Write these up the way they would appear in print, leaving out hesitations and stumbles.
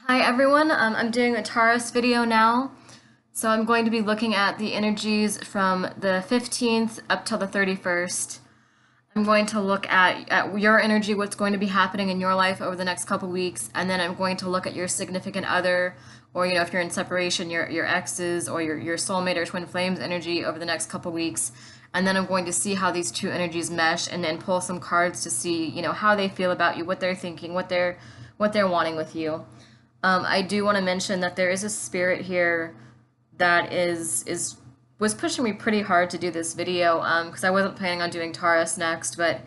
Hi everyone, I'm doing a Taurus video now. So I'm going to be looking at the energies from the 15th up till the 31st. I'm going to look at your energy, what's going to be happening in your life over the next couple weeks, and then I'm going to look at your significant other, or if you're in separation, your exes or your soulmate or twin flames energy over the next couple weeks. And then I'm going to see how these two energies mesh and then pull some cards to see, how they feel about you, what they're thinking, what they're wanting with you. I do want to mention that there is a spirit here that is was pushing me pretty hard to do this video because I wasn't planning on doing Taurus next, but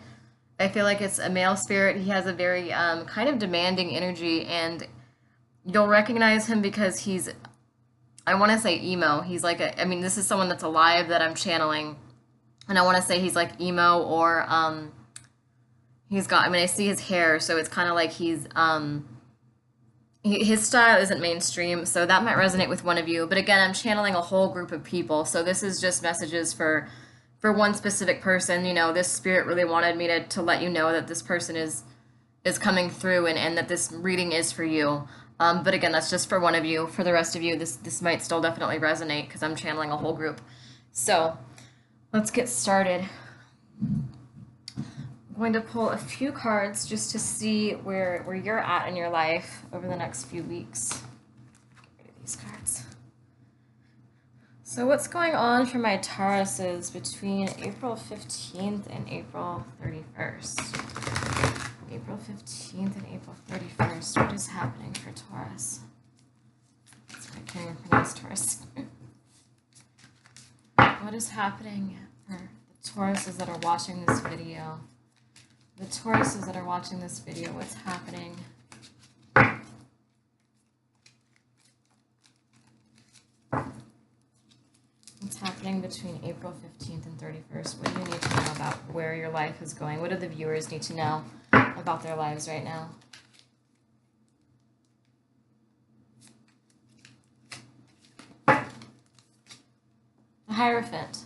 I feel like it's a male spirit. He has a very kind of demanding energy, and you'll recognize him because I want to say emo. He's like I mean, this is someone that's alive that I'm channeling, and I want to say he's like emo or I see his hair, so it's kind of like his style isn't mainstream, so that might resonate with one of you. But again, I'm channeling a whole group of people, so this is just messages for one specific person. This spirit really wanted me to let you know that this person is coming through and that this reading is for you. But again, that's just for one of you. For the rest of you, this might still definitely resonate because I'm channeling a whole group. So let's get started. Going to pull a few cards just to see where you're at in your life over the next few weeks. Get rid of these cards. So what's going on for my Tauruses between April 15th and April 31st? April 15th and April 31st. What is happening for Taurus? Sorry, I can't even pronounce Taurus. What is happening for the Tauruses that are watching this video? The Tauruses that are watching this video, what's happening? What's happening between April 15th and 31st? What do you need to know about where your life is going? What do the viewers need to know about their lives right now? The Hierophant.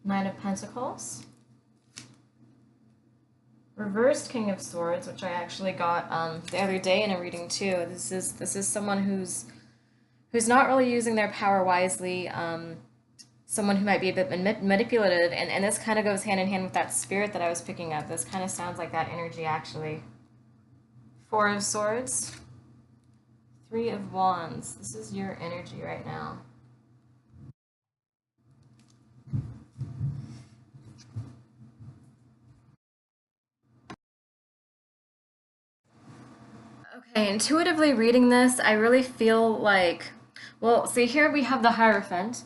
Nine of Pentacles, reversed King of Swords, which I actually got the other day in a reading too. This is someone who's not really using their power wisely. Someone who might be a bit manipulative, and this kind of goes hand in hand with that spirit that I was picking up. This kind of sounds like that energy actually. Four of Swords, Three of Wands. This is your energy right now. Okay, intuitively reading this, I really feel like, well, see here we have the Hierophant,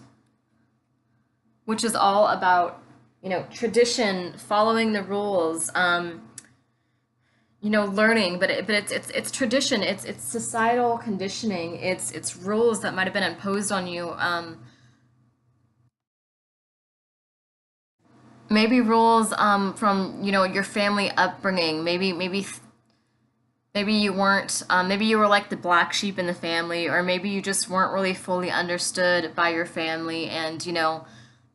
which is all about, tradition, following the rules, learning, but it's tradition, it's societal conditioning, it's rules that might have been imposed on you, maybe rules from your family upbringing, maybe you weren't, maybe you were like the black sheep in the family, or maybe you just weren't really fully understood by your family, and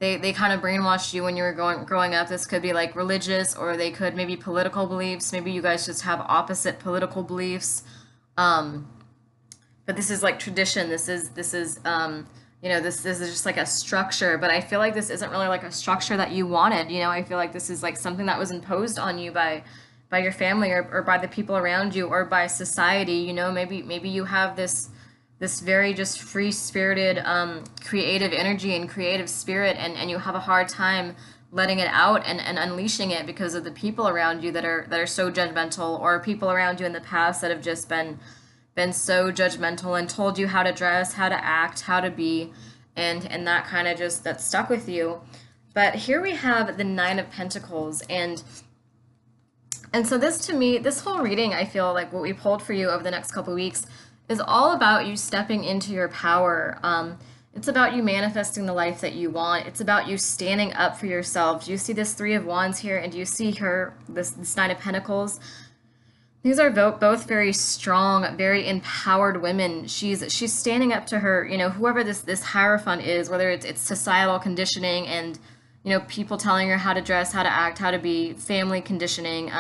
they kind of brainwashed you when you were growing up. This could be like religious, or they could maybe political beliefs. Maybe you guys just have opposite political beliefs. But this is like tradition. This is this is just like a structure. But I feel like this isn't really like a structure that you wanted. I feel like this is like something that was imposed on you by your family, or by the people around you, or by society. Maybe you have this very just free-spirited creative energy and creative spirit, and you have a hard time letting it out and unleashing it because of the people around you that are so judgmental, or people around you in the past that have just been so judgmental and told you how to dress, how to act, how to be, and that kind of just that stuck with you. But here we have the Nine of Pentacles, and so this, to me, this whole reading, I feel like what we pulled for you over the next couple weeks is all about you stepping into your power. It's about you manifesting the life that you want. It's about you standing up for yourself. Do you see this Three of Wands here? And do you see this Nine of Pentacles? These are both very strong, very empowered women. She's standing up to her, whoever this Hierophant is, whether it's societal conditioning and people telling her how to dress, how to act, how to be, family conditioning,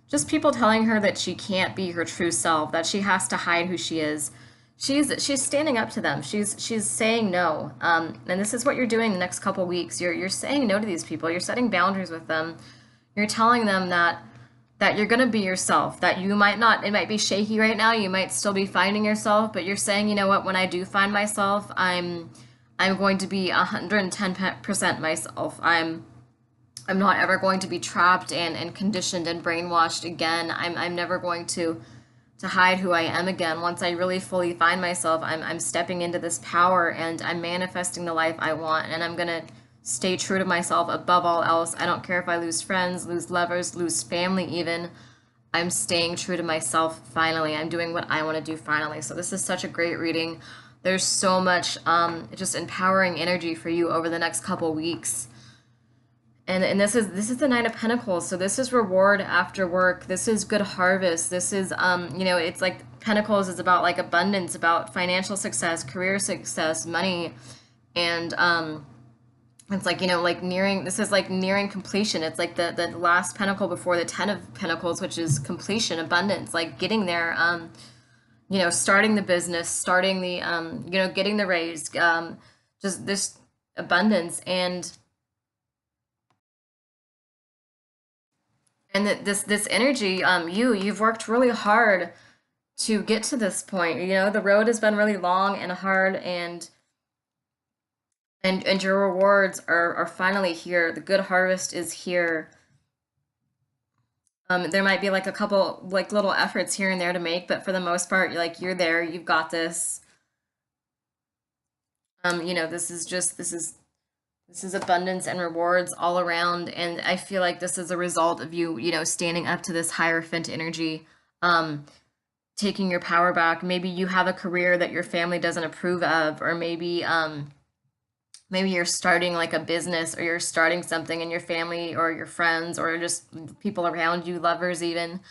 just people telling her that she can't be her true self, that she has to hide who she is. She's standing up to them. She's saying no. And this is what you're doing the next couple weeks. You're saying no to these people. You're setting boundaries with them. You're telling them that you're gonna be yourself. That you might not. It might be shaky right now. You might still be finding yourself, but you're saying, you know what? When I do find myself, I'm going to be 110% myself. I'm not ever going to be trapped and conditioned and brainwashed again. I'm never going to hide who I am again. Once I really fully find myself, I'm stepping into this power and I'm manifesting the life I want, and I'm gonna stay true to myself above all else. I don't care if I lose friends, lose lovers, lose family even. I'm staying true to myself finally. I'm doing what I want to do finally. So this is such a great reading. There's so much just empowering energy for you over the next couple weeks. And this is the Nine of Pentacles. So this is reward after work. This is good harvest. This is it's like Pentacles is about like abundance, about financial success, career success, money, and it's like, like nearing, this is like nearing completion. It's like the last pentacle before the Ten of Pentacles, which is completion, abundance, like getting there, starting the business, starting the getting the raise, just this abundance. And that this energy, you've worked really hard to get to this point. The road has been really long and hard, and your rewards are finally here. The good harvest is here. There might be like a couple like little efforts here and there to make, but for the most part, you're there. You've got this. This is abundance and rewards all around, and I feel like this is a result of you, standing up to this Hierophant energy, taking your power back. Maybe you have a career that your family doesn't approve of, or maybe you're starting like a business, or you're starting something, and your family or your friends or just people around you, lovers even,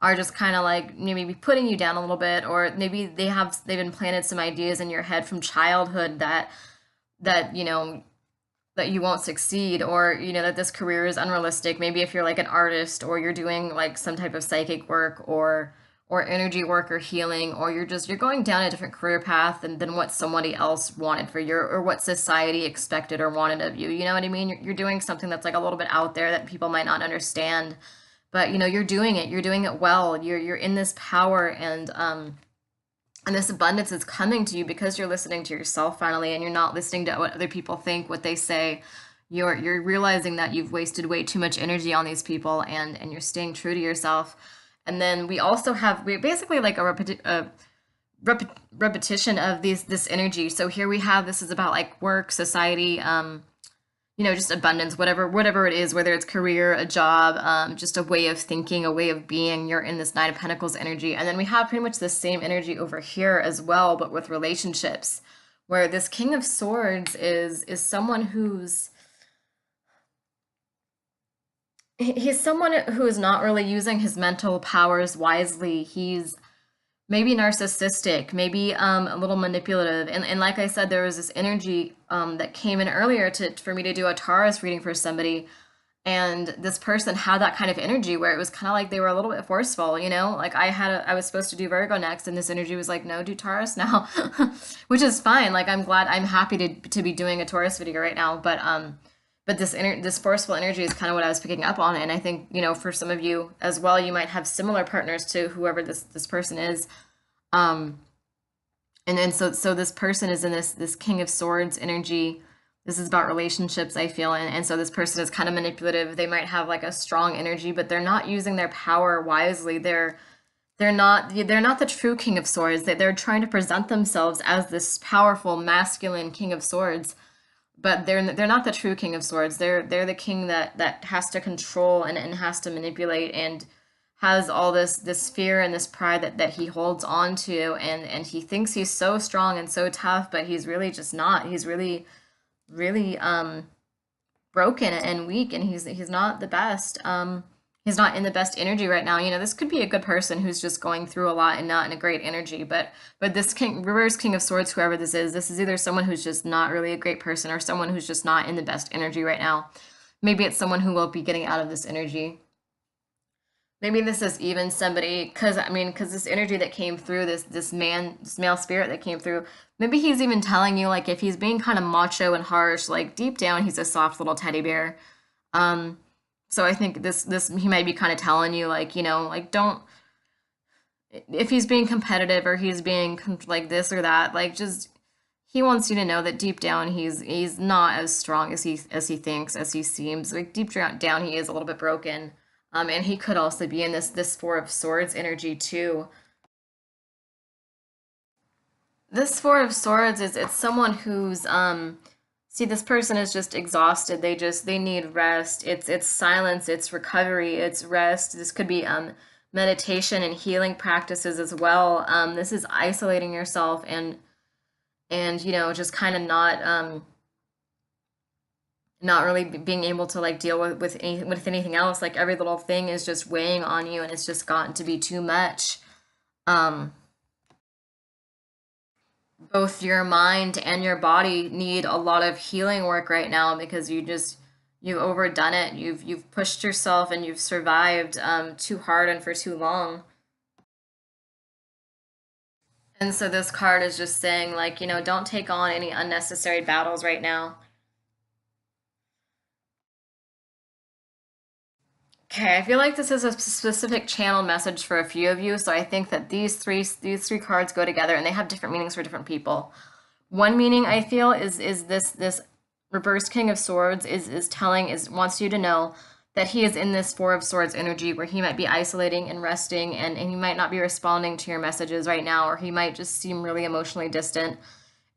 are just kind of like maybe putting you down a little bit, or maybe they've implanted some ideas in your head from childhood that that you won't succeed, or that this career is unrealistic. Maybe if you're like an artist, or you're doing like some type of psychic work, or energy work, or healing, or you're going down a different career path than what somebody else wanted for you, or what society expected or wanted of you. You know what I mean? You're doing something that's like a little bit out there that people might not understand, but you're doing it well. You're in this power, and this abundance is coming to you because you're listening to yourself finally, and you're not listening to what other people think, what they say. You're realizing that you've wasted way too much energy on these people, and you're staying true to yourself. And then we basically like repetition of this energy. So here we have, this is about like work, society, just abundance, whatever it is, whether it's career, a job, just a way of thinking, a way of being. You're in this Nine of Pentacles energy. And then we have pretty much the same energy over here as well, but with relationships, where this King of Swords is someone he's someone who is not really using his mental powers wisely. He's maybe narcissistic, maybe a little manipulative. And like I said, there was this energy that came in earlier for me to do a Taurus reading for somebody. And this person had that kind of energy where it was kind of like they were a little bit forceful, like I was supposed to do Virgo next, and this energy was like, no, do Taurus now, which is fine. Like, I'm happy to be doing a Taurus video right now. But this forceful energy is kind of what I was picking up on. And I think, for some of you as well, you might have similar partners to whoever this person is. And then so this person is in this King of Swords energy. This is about relationships, I feel. And so this person is kind of manipulative. They might have like a strong energy, but they're not using their power wisely. They're not the true King of Swords. They're trying to present themselves as this powerful masculine King of Swords, but they're not the true King of Swords. They're the king that has to control and has to manipulate, and has all this fear and this pride that he holds on to, and he thinks he's so strong and so tough, but he's really just not. He's really really broken and weak, and he's not the best. He's not in the best energy right now. You know, this could be a good person who's just going through a lot and not in a great energy. But this king, reverse king of swords, whoever this is either someone who's just not really a great person or someone who's just not in the best energy right now. Maybe it's someone who will be getting out of this energy. Maybe this is even somebody, because I mean, because this energy that came through, this male spirit that came through, maybe he's even telling you, like, if he's being kind of macho and harsh, like deep down he's a soft little teddy bear. Um, so I think this he might be kind of telling you, like, you know, like, don't, if he's being competitive or he's being like this or that, like, just he wants you to know that deep down he's not as strong as he thinks, as he seems. Like deep down he is a little bit broken. And he could also be in this Four of Swords energy too. This Four of Swords is it's someone who's see, this person is just exhausted. They need rest. It's silence, it's recovery, it's rest. This could be meditation and healing practices as well. This is isolating yourself and you know, just kind of not really being able to like deal with anything else. Like every little thing is just weighing on you and it's just gotten to be too much. Um Both your mind and your body need a lot of healing work right now because you've overdone it. You've pushed yourself and you've survived too hard and for too long. And so this card is just saying, like, you know, don't take on any unnecessary battles right now. Okay, I feel like this is a specific channel message for a few of you, so I think that these three cards go together and they have different meanings for different people. One meaning I feel is this reverse King of Swords is telling is wants you to know that he is in this Four of Swords energy where he might be isolating and resting and he might not be responding to your messages right now, or he might just seem really emotionally distant.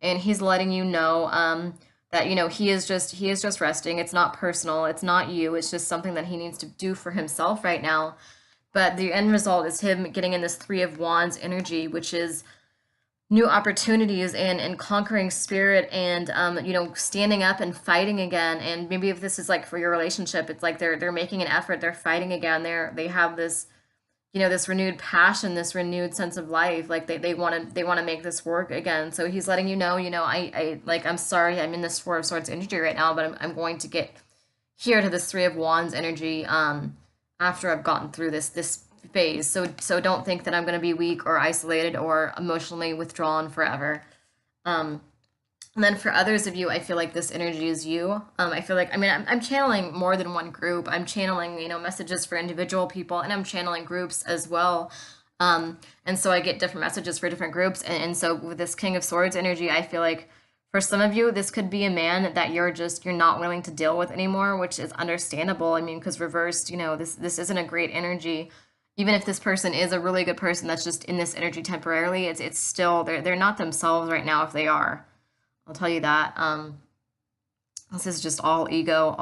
And he's letting you know that you know he is just resting. It's not personal. It's not you. It's just something that he needs to do for himself right now. But the end result is him getting in this Three of Wands energy, which is new opportunities and conquering spirit and you know, standing up and fighting again. And maybe if this is like for your relationship, it's like they're making an effort, they're fighting again, they have this, you know, this renewed passion, this renewed sense of life, like they want to make this work again. So he's letting you know, I like, I'm sorry, I'm in this Four of Swords energy right now, but I'm going to get here to this Three of Wands energy after I've gotten through this phase. So don't think that I'm going to be weak or isolated or emotionally withdrawn forever. Um, and then for others of you, I feel like this energy is you. I feel like, I mean, I'm channeling more than one group. I'm channeling, you know, messages for individual people, and I'm channeling groups as well. And so I get different messages for different groups. And so with this King of Swords energy, I feel like for some of you, this could be a man that you're not willing to deal with anymore, which is understandable. I mean, because reversed, you know, this isn't a great energy. Even if this person is a really good person that's just in this energy temporarily, it's still they're not themselves right now if they are. I'll tell you that. This is just all ego,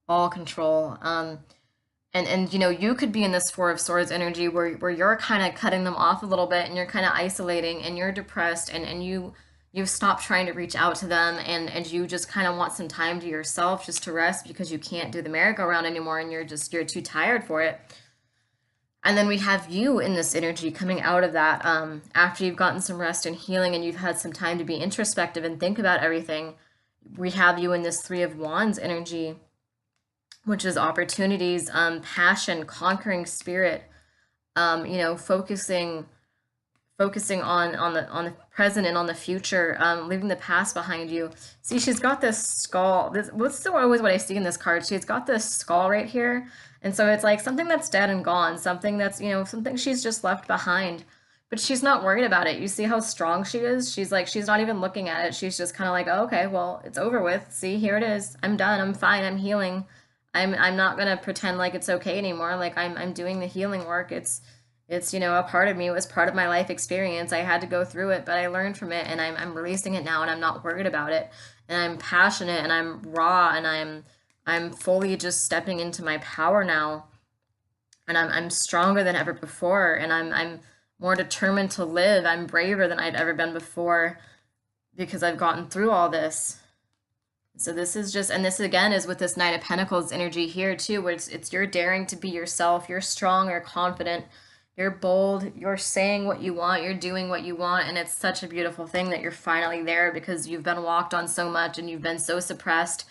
all control. And you know, you could be in this Four of Swords energy where you're kind of cutting them off a little bit and you're kind of isolating and you're depressed and you've stopped trying to reach out to them and you just kind of want some time to yourself just to rest because you can't do the merry-go-round anymore and you're too tired for it. And then we have you in this energy coming out of that after you've gotten some rest and healing and you've had some time to be introspective and think about everything. We have you in this Three of Wands energy, which is opportunities, passion, conquering spirit, you know, focusing on the present and on the future, leaving the past behind you. See, she's got this skull. What's always what I see in this card. She's got this skull right here, and so it's like something that's dead and gone, something that's, you know, something she's just left behind. But she's not worried about it. You see how strong she is? She's like, she's not even looking at it. She's just kind of like, oh, okay, well, it's over with. See, here it is. I'm done. I'm fine. I'm healing. I'm not gonna pretend like it's okay anymore. Like I'm doing the healing work. It's, you know, a part of me. It was part of my life experience. I had to go through it, but I learned from it and I'm releasing it now and I'm not worried about it. And I'm passionate and I'm raw and I'm fully just stepping into my power now. And I'm stronger than ever before and I'm more determined to live. I'm braver than I'd ever been before because I've gotten through all this. So this is just, and this again is with this Knight of Pentacles energy here too, where it's you're daring to be yourself, you're strong, you're confident, you're bold, you're saying what you want, you're doing what you want, and it's such a beautiful thing that you're finally there because you've been walked on so much and you've been so suppressed.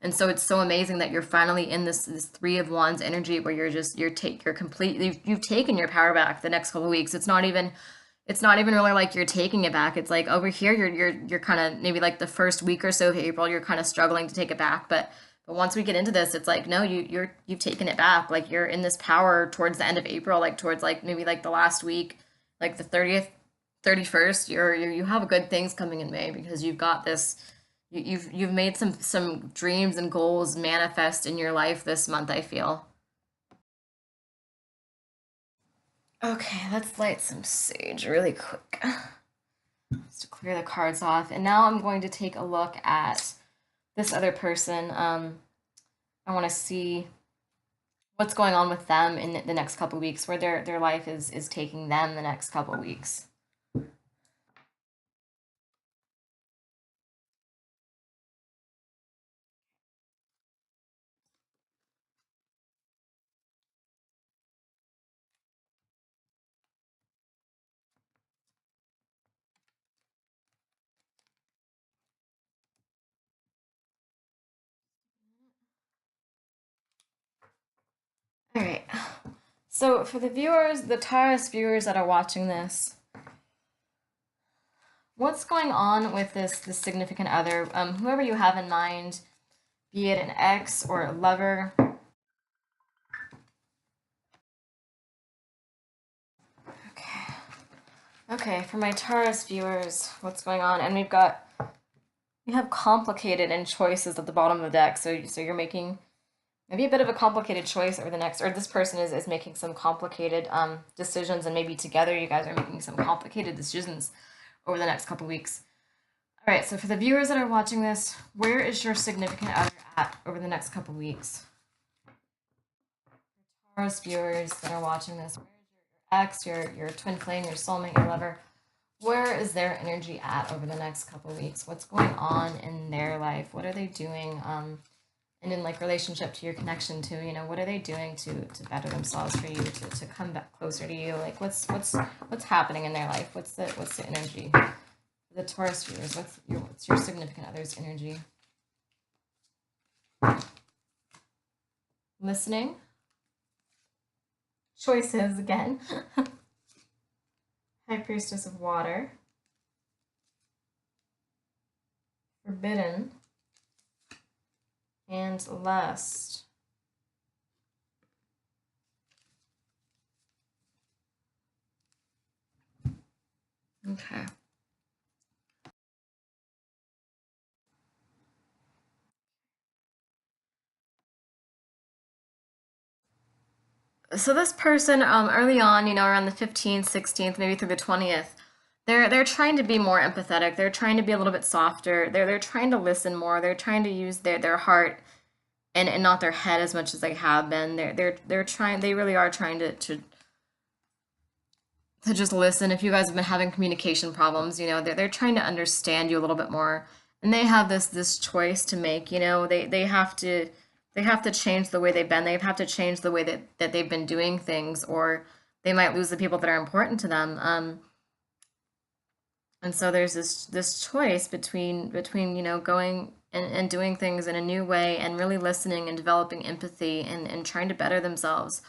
And so it's so amazing that you're finally in this Three of Wands energy where you're completely you've taken your power back the next couple of weeks. It's not even really like you're taking it back. It's like over here you're kind of maybe like the first week or so of April you're kind of struggling to take it back, but once we get into this, it's like no, you've taken it back. Like you're in this power towards the end of April, like towards like maybe like the last week, like the 30th, 31st. You have good things coming in May because you've got this. You've made some dreams and goals manifest in your life this month, I feel. Okay, let's light some sage really quick. Just to clear the cards off. And now I'm going to take a look at this other person. I want to see what's going on with them in the next couple of weeks, where their life is taking them the next couple of weeks. All right. So for the viewers, the Taurus viewers that are watching this, what's going on with this significant other, whoever you have in mind, be it an ex or a lover? Okay. Okay, for my Taurus viewers, what's going on? And we have complicated and choices at the bottom of the deck. So you're making maybe a bit of a complicated choice over the next, or this person is making some complicated decisions, and maybe together you guys are making some complicated decisions over the next couple weeks. All right, so for the viewers that are watching this, where is your significant other at over the next couple weeks? Taurus viewers that are watching this, where is your ex, your twin flame, your soulmate, your lover? Where is their energy at over the next couple weeks? What's going on in their life? What are they doing? And in like relationship to your connection to, what are they doing to better themselves for you, to come back closer to you? Like what's happening in their life? What's the energy? The Taurus viewers, what's your significant other's energy? Listening. Choices again. High Priestess of Water. Forbidden. And Lust. Okay. So this person, early on, around the 15th, 16th, maybe through the 20th, they're trying to be more empathetic. They're trying to be a little bit softer. They're trying to listen more. They're trying to use their heart and not their head as much as they have been. They're trying. They really are trying to just listen. If you guys have been having communication problems, they're trying to understand you a little bit more, and they have this choice to make. They have to change the way they've been. They have to change the way that they've been doing things, or they might lose the people that are important to them. And so there's this choice between going and doing things in a new way and really listening and developing empathy and trying to better themselves,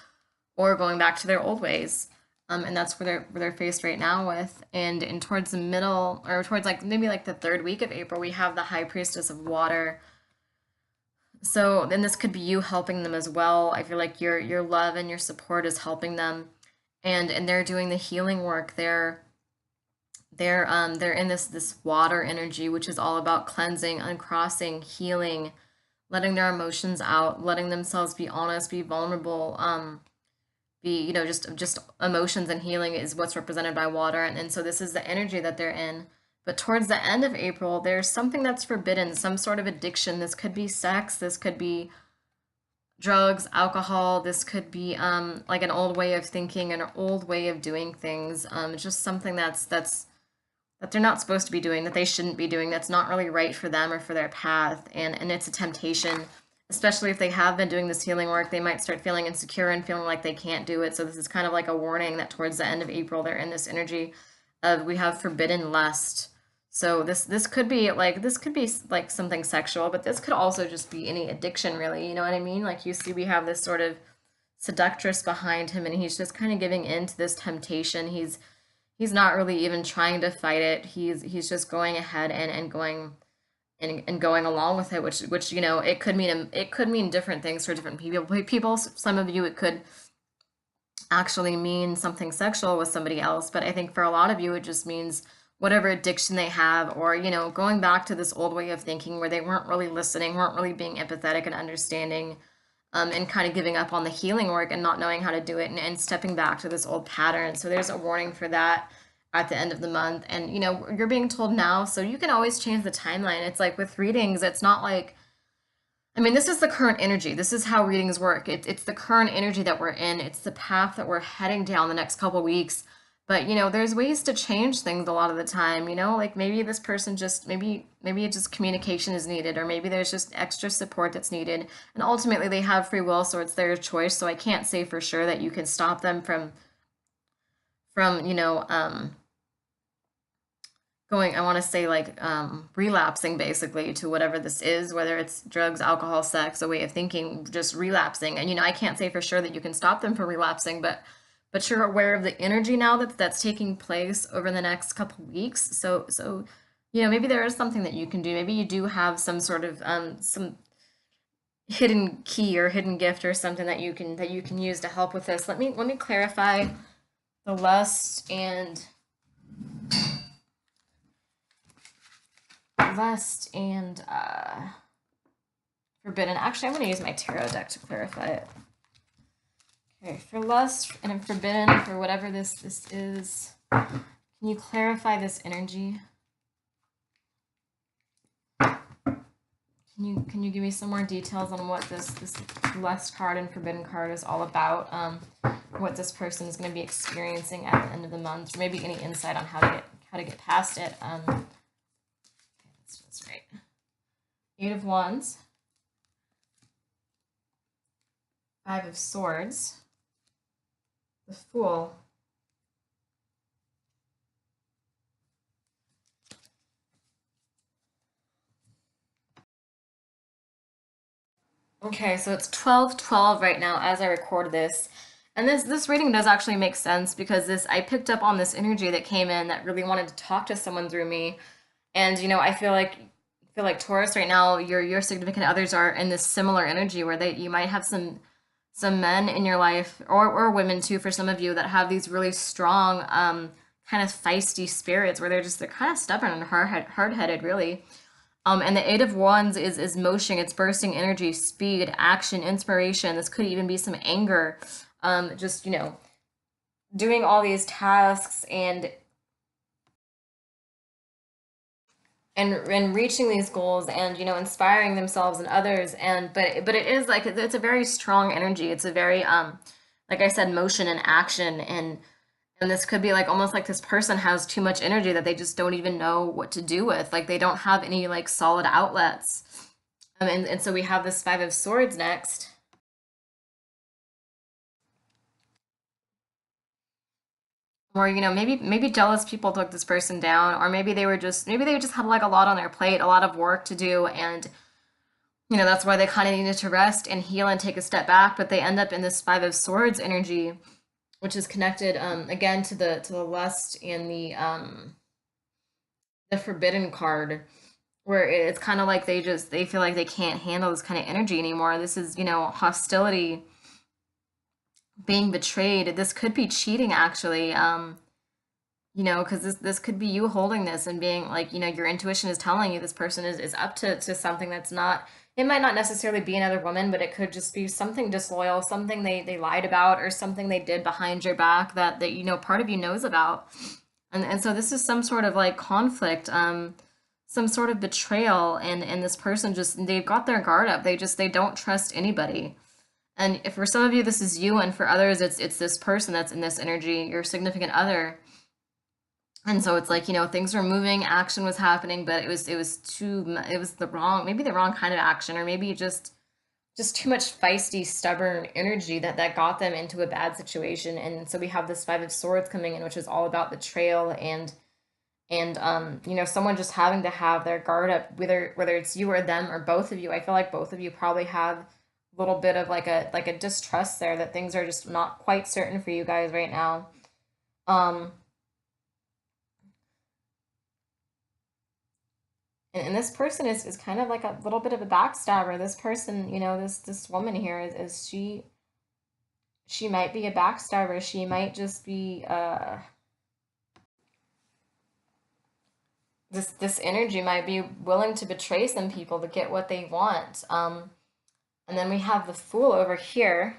or going back to their old ways. And that's where they're faced right now with. And towards the middle, or towards like maybe like the third week of April, we have the High Priestess of Water. So then this could be you helping them as well. I feel like your love and your support is helping them, and they're doing the healing work. They're in this water energy, which is all about cleansing, uncrossing, healing, letting their emotions out, letting themselves be honest, be vulnerable, be just emotions, and healing is what's represented by water. And so this is the energy that they're in. But towards the end of April, there's something that's forbidden, some sort of addiction. This could be sex, this could be drugs, alcohol, this could be like an old way of thinking, an old way of doing things. It's just something that's that they're not supposed to be doing, that they shouldn't be doing, that's not really right for them or for their path. And it's a temptation, especially if they have been doing this healing work. They might start feeling insecure and feeling like they can't do it. So this is kind of like a warning that towards the end of April, they're in this energy of, we have forbidden lust. So this could be like, this could be like something sexual, but this could also just be any addiction, really. You know what I mean? Like, you see, we have this sort of seductress behind him, and he's just kind of giving in to this temptation. He's not really even trying to fight it. He's just going ahead and going and going along with it, which, you know, it could mean different things for different people. Some of you, it could actually mean something sexual with somebody else, but I think for a lot of you, it just means whatever addiction they have, or, you know, going back to this old way of thinking where they weren't really listening, weren't really being empathetic and understanding, and kind of giving up on the healing work and not knowing how to do it, and stepping back to this old pattern. So there's a warning for that at the end of the month. And, you know, you're being told now, so you can always change the timeline. It's like with readings, it's not like, I mean, this is the current energy. This is how readings work. It's the current energy that we're in. It's the path that we're heading down the next couple weeks. But, you know, there's ways to change things a lot of the time, you know, like maybe this person just, maybe it's just communication is needed, or maybe there's just extra support that's needed. And ultimately they have free will, so it's their choice. So I can't say for sure that you can stop them from, you know, going, I want to say, like, relapsing basically to whatever this is, whether it's drugs, alcohol, sex, a way of thinking, just relapsing. And, you know, I can't say for sure that you can stop them from relapsing, but you're aware of the energy now that's taking place over the next couple weeks. So, you know, maybe there is something that you can do. Maybe you do have some sort of, some hidden key or hidden gift or something that you can use to help with this. Let me clarify the lust and forbidden. Actually, I'm going to use my tarot deck to clarify it. Okay, for lust and forbidden, for whatever this is, can you clarify this energy? Can you give me some more details on what this lust card and forbidden card is all about? What this person is going to be experiencing at the end of the month, or maybe any insight on how to get past it. Okay, that's right. 8 of Wands, 5 of Swords, the Fool, okay, so it's 12:12 right now as I record this. And this reading does actually make sense, because I picked up on this energy that came in that really wanted to talk to someone through me. And, you know, I feel like Taurus right now, your significant others are in this similar energy where you might have some men in your life, or women too, for some of you, that have these really strong, kind of feisty spirits where they're kind of stubborn and hard-headed, really. And the 8 of Wands is motion, it's bursting energy, speed, action, inspiration. This could even be some anger, just, you know, doing all these tasks and reaching these goals, and, you know, inspiring themselves and others. And but it is like, it's a very strong energy. It's a very, like I said, motion and action. And this could be like, almost like this person has too much energy that they just don't even know what to do with. Like, they don't have any, like, solid outlets. And so we have this 5 of Swords next. Or, you know, maybe jealous people took this person down, or maybe they just had like a lot on their plate, a lot of work to do, and, you know, that's why they kind of needed to rest and heal and take a step back. But they end up in this 5 of Swords energy, which is connected, again, to the lust and the forbidden card, where it's kind of like they feel like they can't handle this kind of energy anymore. This is, you know, hostility, being betrayed. This could be cheating, actually. You know, because this could be you holding this and being like, you know, your intuition is telling you this person is up to something that's not, it might not necessarily be another woman, but it could just be something disloyal, something they lied about, or something they did behind your back that, you know, part of you knows about. And so this is some sort of like conflict, some sort of betrayal, and this person just, they've got their guard up. They don't trust anybody. And if for some of you this is you, and for others it's this person that's in this energy, your significant other. And so it's like, things were moving, action was happening, but it was the wrong, maybe the wrong kind of action, or maybe just too much feisty, stubborn energy that got them into a bad situation. And so we have this Five of Swords coming in, which is all about betrayal and someone just having to have their guard up, whether it's you or them or both of you. I feel like both of you probably have a little bit of like a distrust there, that things are just not quite certain for you guys right now. Um, and this person is kind of like a little bit of a backstabber. This person, this woman here is she might be a backstabber. She might just be this energy might be willing to betray some people to get what they want. And then we have the Fool over here.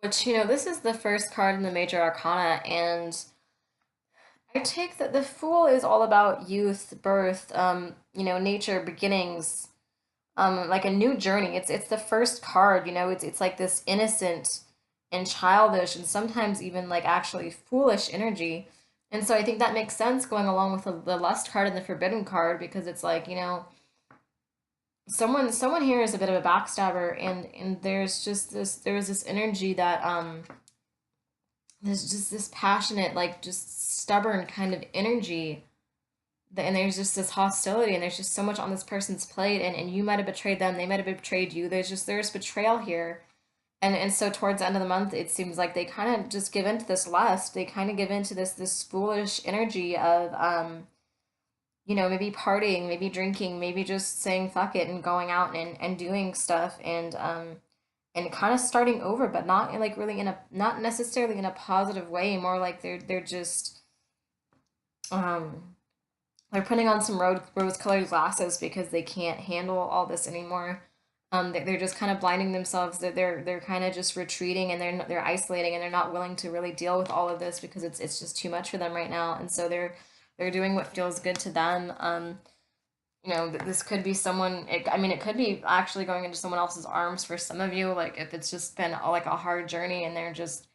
Which, this is the first card in the Major Arcana, and I take that the Fool is all about youth, birth, nature, beginnings, like a new journey. It's the first card, it's like this innocent and childish and sometimes even like actually foolish energy. And so I think that makes sense going along with the Lust card and the Forbidden card, because it's like, someone here is a bit of a backstabber, and there's this energy that there's just this passionate, like just stubborn kind of energy, and there's just this hostility, and there's just so much on this person's plate, and you might have betrayed them, they might have betrayed you. There's betrayal here. And so towards the end of the month, it seems like they kind of just give into this lust. They kind of give into this foolish energy of maybe partying, maybe drinking, maybe just saying fuck it and going out and doing stuff, and kind of starting over, but not in like really not necessarily in a positive way, more like they're just um they're putting on some rose colored glasses because they can't handle all this anymore. They're just kind of blinding themselves. They're kind of just retreating, and they're isolating, and they're not willing to really deal with all of this because it's just too much for them right now. And so they're doing what feels good to them. This could be someone. It could be actually going into someone else's arms for some of you. Like if it's just been like a hard journey, and they're just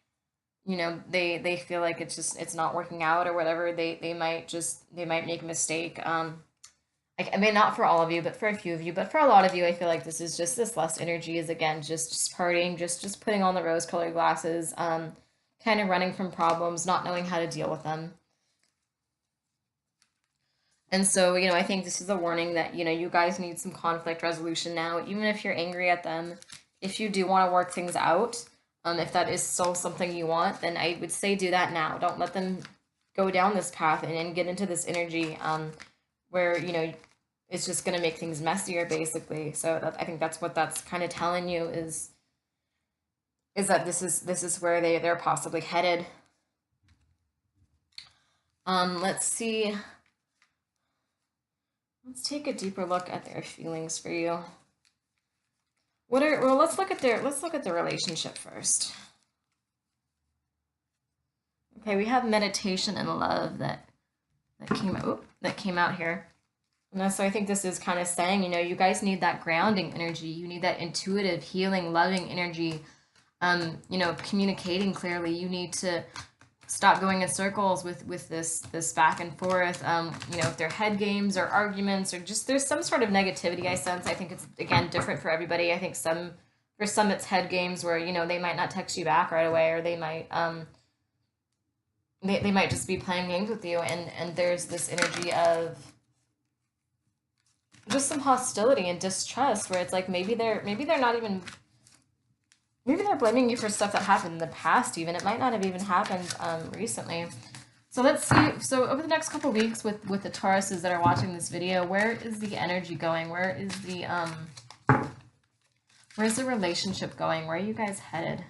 they feel like it's not working out or whatever. They might make a mistake. Not for all of you, but for a few of you, but for a lot of you, I feel like this lust energy is again just partying, just putting on the rose-colored glasses, kind of running from problems, not knowing how to deal with them. And so, I think this is a warning that, you guys need some conflict resolution now, even if you're angry at them. If you do want to work things out, if that is still something you want, then I would say do that now. Don't let them go down this path and get into this energy, where, it's just going to make things messier, basically. So I think that's what that's kind of telling you is that this is where they're possibly headed. Let's see. Let's take a deeper look at their feelings for you. Let's look at the relationship first. Okay, we have meditation and love that came out here. And so I think this is kind of saying, you guys need that grounding energy. You need that intuitive, healing, loving energy. Communicating clearly. You need to stop going in circles with this back and forth. If they're head games or arguments or just there's some sort of negativity I sense. I think it's again different for everybody. I think for some it's head games where they might not text you back right away, or they might they might just be playing games with you, and there's this energy of just some hostility and distrust where it's like maybe they're not even, maybe they're blaming you for stuff that happened in the past. Even it might not have even happened recently. So let's see. So over the next couple weeks with the Tauruses that are watching this video, where is the energy going? Where's the relationship going? Where are you guys headed?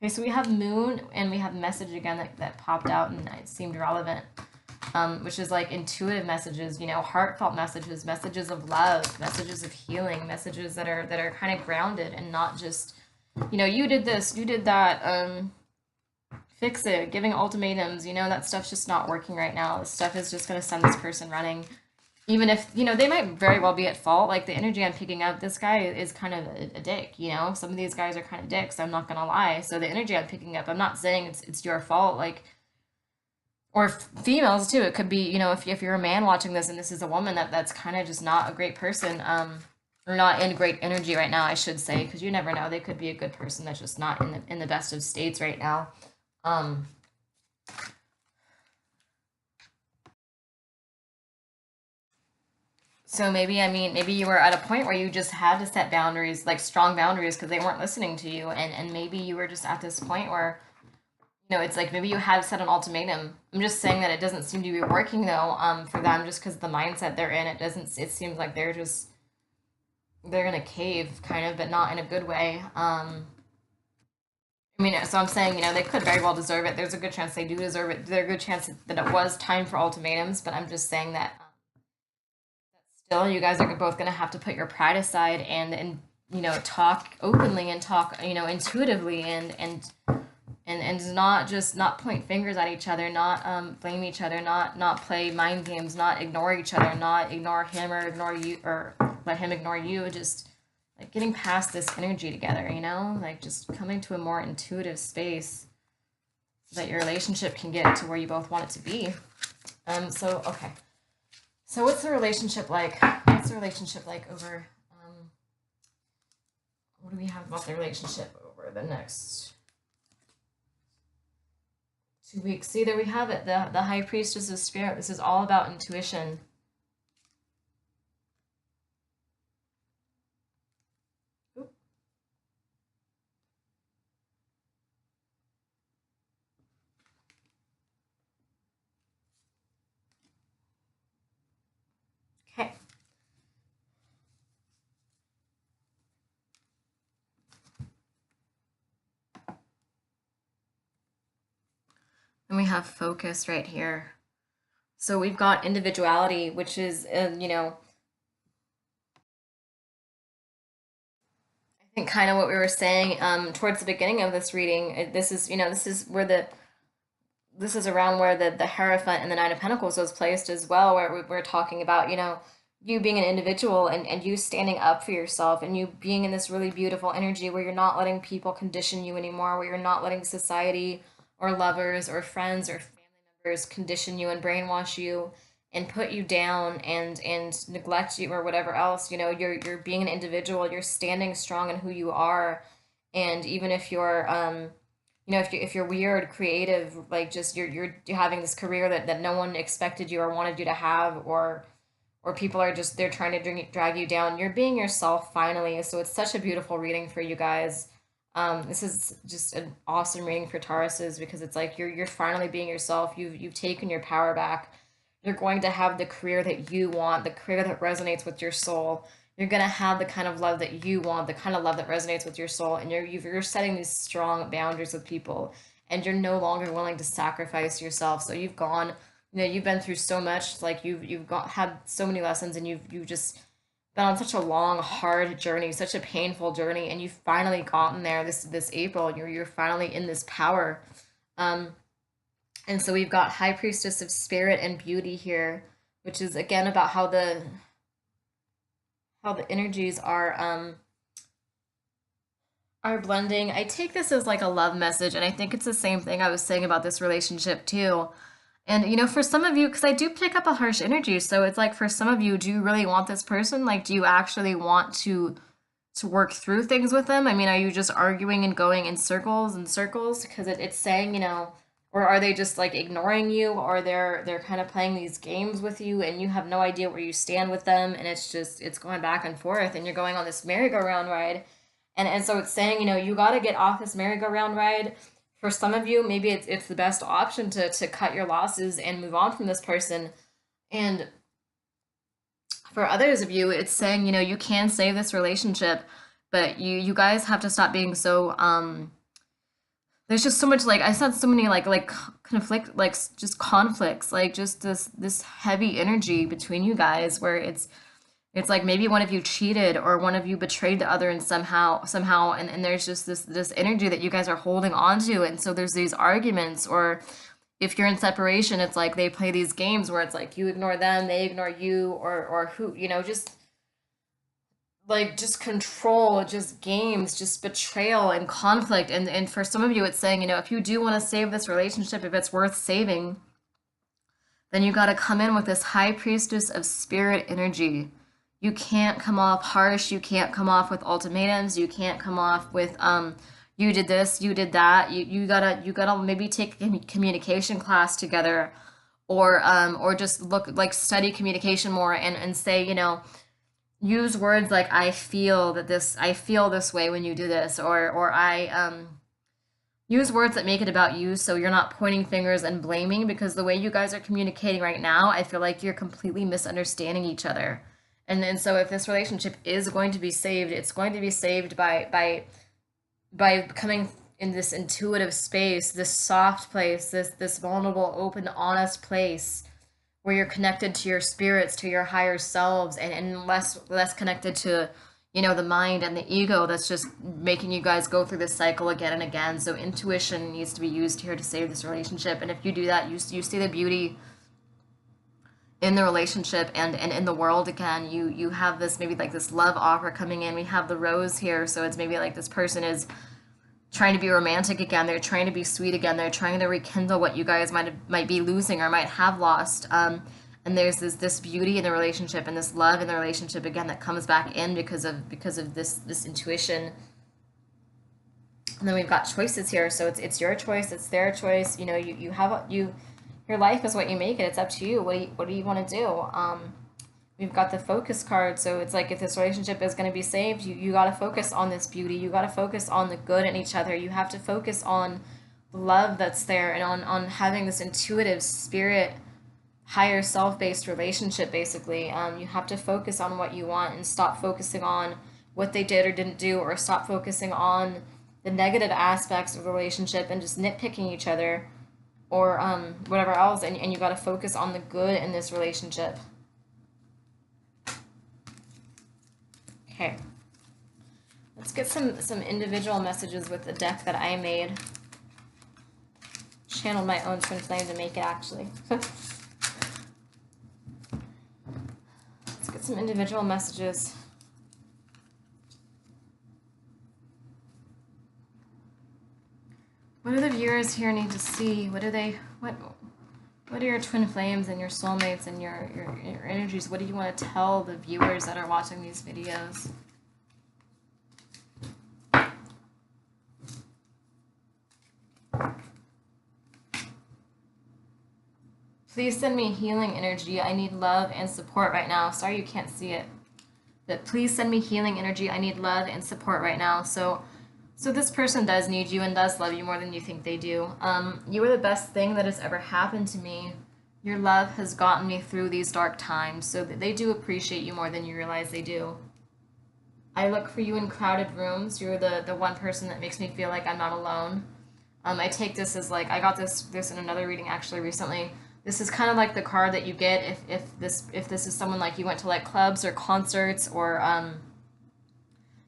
Okay, so we have Moon and we have Message again that popped out and it seemed relevant. Which is like intuitive messages, heartfelt messages, messages of love, messages of healing, messages that are kind of grounded and not just, you did this, you did that, fix it, giving ultimatums, that stuff's just not working right now. This stuff is just going to send this person running. even if they might very well be at fault. Like the energy I'm picking up, this guy is kind of a dick. Some of these guys are kind of dicks, I'm not gonna lie. So the energy I'm picking up, I'm not saying it's your fault, like, or females too. It could be, if you're a man watching this and this is a woman that's kind of just not a great person, or not in great energy right now, I should say, because you never know, they could be a good person that's just not in the best of states right now. um So maybe, I mean, maybe you were at a point where you just had to set boundaries, like strong boundaries, because they weren't listening to you, and maybe you were just at this point where, it's like maybe you had set an ultimatum. I'm just saying that it doesn't seem to be working though, for them, just because the mindset they're in. It doesn't. It seems like they're gonna cave, kind of, but not in a good way. I mean, so I'm saying, they could very well deserve it. There's a good chance they do deserve it. There's a good chance that it was time for ultimatums, but I'm just saying that. Still, you guys are both going to have to put your pride aside and talk openly and talk intuitively and not point fingers at each other, not blame each other, not play mind games, not ignore each other, not ignore him or ignore you, or let him ignore you. Just like getting past this energy together, like just coming to a more intuitive space so that your relationship can get to where you both want it to be. So okay. So what's the relationship like? What's the relationship like over, what do we have about the relationship over the next 2 weeks? See, there we have it, the High Priestess of Spirit. This is all about intuition. Oop. Okay. And we have focus right here. So we've got individuality, which is, I think kind of what we were saying towards the beginning of this reading. This is around where the Hierophant and the Nine of Pentacles was placed as well, where we're talking about, you being an individual and you standing up for yourself and you being in this really beautiful energy where you're not letting people condition you anymore, where you're not letting society or lovers or friends or family members condition you and brainwash you and put you down and neglect you or whatever else. You're being an individual, you're standing strong in who you are. And even if you're if you're weird, creative, like just you're having this career that no one expected you or wanted you to have, or people are just they're trying to drag you down, you're being yourself finally. So it's such a beautiful reading for you guys. This is just an awesome reading for Tauruses because it's like you're finally being yourself. You've taken your power back. You're going to have the career that you want, the career that resonates with your soul. You're going to have the kind of love that you want, the kind of love that resonates with your soul, and you're setting these strong boundaries with people, and you're no longer willing to sacrifice yourself. So you've been through so much, like had so many lessons, and you've just been on such a long, hard journey, such a painful journey, and you've finally gotten there this April. You're finally in this power. Um, and so we've got High Priestess of Spirit and Beauty here, which is again about how the energies are blending. I take this as like a love message, and I think it's the same thing I was saying about this relationship too. And for some of you, because I do pick up a harsh energy, so it's like for some of you, do you really want this person? Like, do you actually want to work through things with them? I mean, are you just arguing and going in circles and circles? Because it's saying, or are they just like ignoring you, or they're kind of playing these games with you, and you have no idea where you stand with them, and it's going back and forth, and you're going on this merry-go-round ride, and so it's saying, you got to get off this merry-go-round ride. For some of you, maybe it's the best option to cut your losses and move on from this person, and for others of you, it's saying, you can save this relationship, but you guys have to stop being so there's just so much, like I said, so many like conflict, like just conflicts, like just this heavy energy between you guys where it's like maybe one of you cheated or one of you betrayed the other and somehow and there's just this energy that you guys are holding on to, and so there's these arguments, or if you're in separation, it's like they play these games where it's like you ignore them, they ignore you, or who, just like just control, just games, just betrayal and conflict. And for some of you, it's saying, if you do want to save this relationship, if it's worth saving, then you got to come in with this high priestess of spirit energy. You can't come off harsh. You can't come off with ultimatums. You can't come off with you did this, you did that. You gotta maybe take a communication class together, or just look like study communication more, and say, use words like I feel this way when you do this, or I use words that make it about you, so you're not pointing fingers and blaming, because the way you guys are communicating right now, I feel like you're completely misunderstanding each other. And so if this relationship is going to be saved, it's going to be saved by coming in this intuitive space, this soft place, this vulnerable, open, honest place where you're connected to your spirits, to your higher selves, and less connected to, the mind and the ego that's just making you guys go through this cycle again and again. So intuition needs to be used here to save this relationship. And if you do that, you see the beauty in the relationship and in the world again. You have this, maybe like this love offer coming in. We have the rose here, so it's maybe like this person is trying to be romantic again. They're trying to be sweet again. They're trying to rekindle what you guys might be losing or might have lost. And there's this beauty in the relationship and this love in the relationship again that comes back in because of this intuition. And then we've got choices here. So it's your choice. It's their choice. You have your life is what you make it. It's up to you. What do you want to do? We've got the focus card. So it's like, if this relationship is going to be saved, you got to focus on this beauty. You got to focus on the good in each other. You have to focus on the love that's there, and on having this intuitive spirit, higher self-based relationship, basically. You have to focus on what you want and stop focusing on what they did or didn't do, or stop focusing on the negative aspects of the relationship and just nitpicking each other, or whatever else. And you got to focus on the good in this relationship. Okay, let's get some individual messages with the deck that I made. Channeled my own twin flame to make it, actually. Let's get some individual messages. What do the viewers here need to see? What are your twin flames and your soulmates and your energies? What do you want to tell the viewers that are watching these videos? Please send me healing energy. I need love and support right now. Sorry you can't see it. But please send me healing energy. I need love and support right now. So this person does need you and does love you more than you think they do. You are the best thing that has ever happened to me. Your love has gotten me through these dark times, so that they do appreciate you more than you realize they do. I look for you in crowded rooms. You're the one person that makes me feel like I'm not alone. I take this as like, I got this in another reading actually recently. This is kind of like the card that you get if this is someone like you went to like clubs or concerts or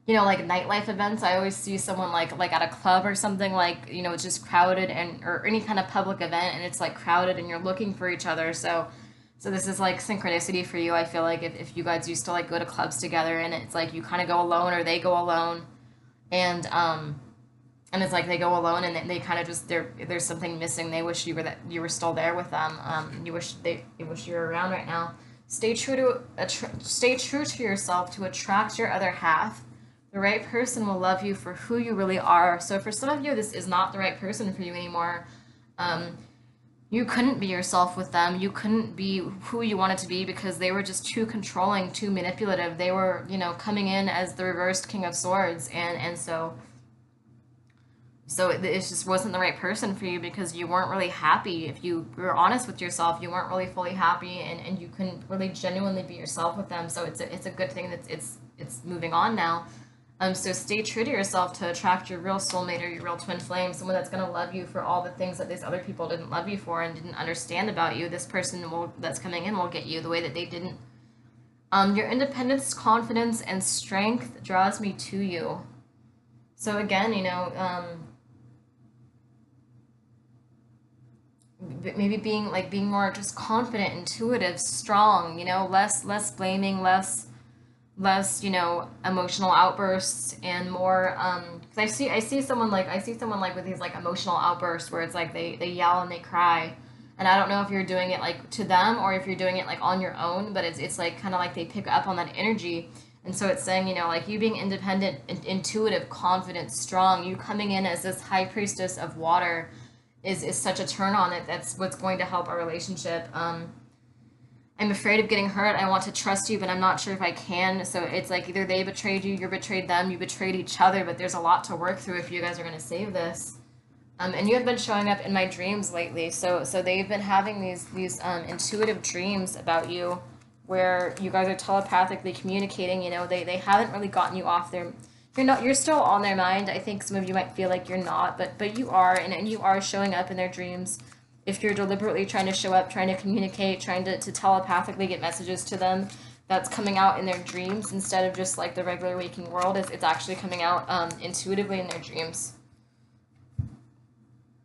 like nightlife events. I always see someone like at a club or something, like, it's just crowded, or any kind of public event, and it's like crowded and you're looking for each other. So this is like synchronicity for you. I feel like if you guys used to like go to clubs together, and it's like you kind of go alone or they go alone, and it's like they go alone and they kind of just, there's something missing. They wish you were still there with them. You wish they wish you were around right now. Stay true to yourself to attract your other half. The right person will love you for who you really are. So for some of you, this is not the right person for you anymore. You couldn't be yourself with them. You couldn't be who you wanted to be because they were just too controlling, too manipulative. They were, coming in as the reversed King of Swords. And so it just wasn't the right person for you because you weren't really happy. If you were honest with yourself, you weren't really fully happy, and you couldn't really genuinely be yourself with them. So it's a good thing that it's moving on now. So stay true to yourself to attract your real soulmate or your real twin flame, someone that's going to love you for all the things that these other people didn't love you for and didn't understand about you. This person that's coming in will get you the way that they didn't. Your independence, confidence, and strength draws me to you. So again, maybe being more just confident, intuitive, strong, you know, less blaming, less, you know, emotional outbursts, and more 'cause I see someone like with these like emotional outbursts where it's like they yell and they cry. And I don't know if you're doing it like to them or if you're doing it like on your own, but it's like kind of like they pick up on that energy. And so it's saying, you know, like you being independent, intuitive, confident, strong, you coming in as this high priestess of water is such a turn on it. That's what's going to help our relationship. I'm afraid of getting hurt. I want to trust you, but I'm not sure if I can. So it's like either they betrayed you, you betrayed them, you betrayed each other, but there's a lot to work through if you guys are going to save this. And you have been showing up in my dreams lately. So they've been having these intuitive dreams about you where you guys are telepathically communicating. You know, they haven't really gotten you off their, you're still on their mind. I think some of you might feel like you're not, but you are, and you are showing up in their dreams. If you're deliberately trying to show up, trying to communicate, trying to telepathically get messages to them, that's coming out in their dreams instead of just like the regular waking world. It's actually coming out intuitively in their dreams.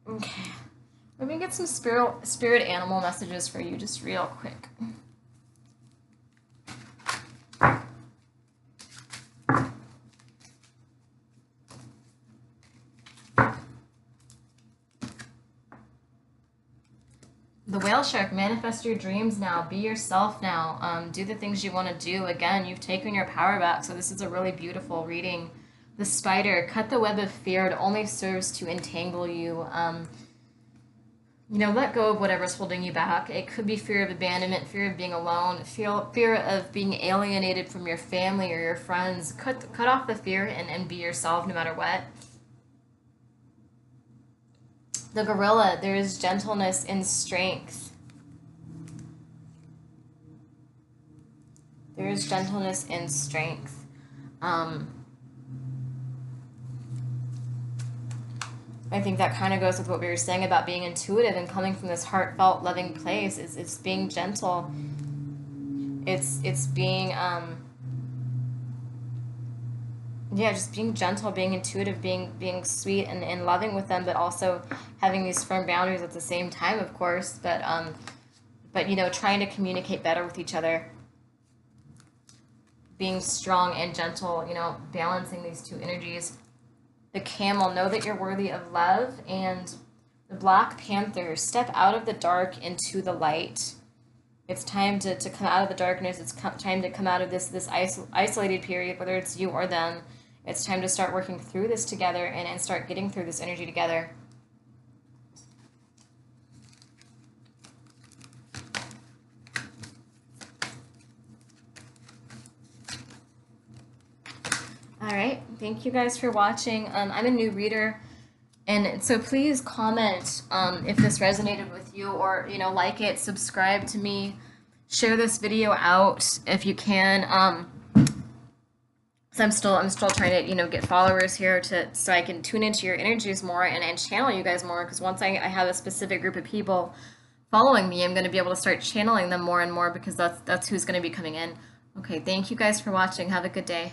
Okay, let me get some spirit animal messages for you just real quick. The whale shark, manifest your dreams now. Be yourself now. Do the things you want to do. Again, you've taken your power back, so this is a really beautiful reading. The spider, cut the web of fear. It only serves to entangle you. You know, let go of whatever's holding you back. It could be fear of abandonment, fear of being alone, fear of being alienated from your family or your friends. Cut off the fear and be yourself no matter what. The gorilla, there is gentleness in strength. There is gentleness in strength. I think that kind of goes with what we were saying about being intuitive and coming from this heartfelt, loving place. It's being gentle. It's being yeah, just being gentle, being intuitive, being sweet and loving with them, but also having these firm boundaries at the same time, of course. But you know, trying to communicate better with each other. Being strong and gentle, you know, balancing these two energies. The camel, know that you're worthy of love. And the black panther, step out of the dark into the light. It's time to come out of the darkness. It's time to come out of this isolated period, whether it's you or them. It's time to start working through this together and start getting through this energy together. All right, thank you guys for watching. I'm a new reader, and so please comment if this resonated with you, or you know, like it, subscribe to me, share this video out if you can. So I'm still trying to, you know, get followers here so I can tune into your energies more and channel you guys more, because once I have a specific group of people following me, I'm going to be able to start channeling them more and more, because that's who's going to be coming in. Okay, thank you guys for watching. Have a good day.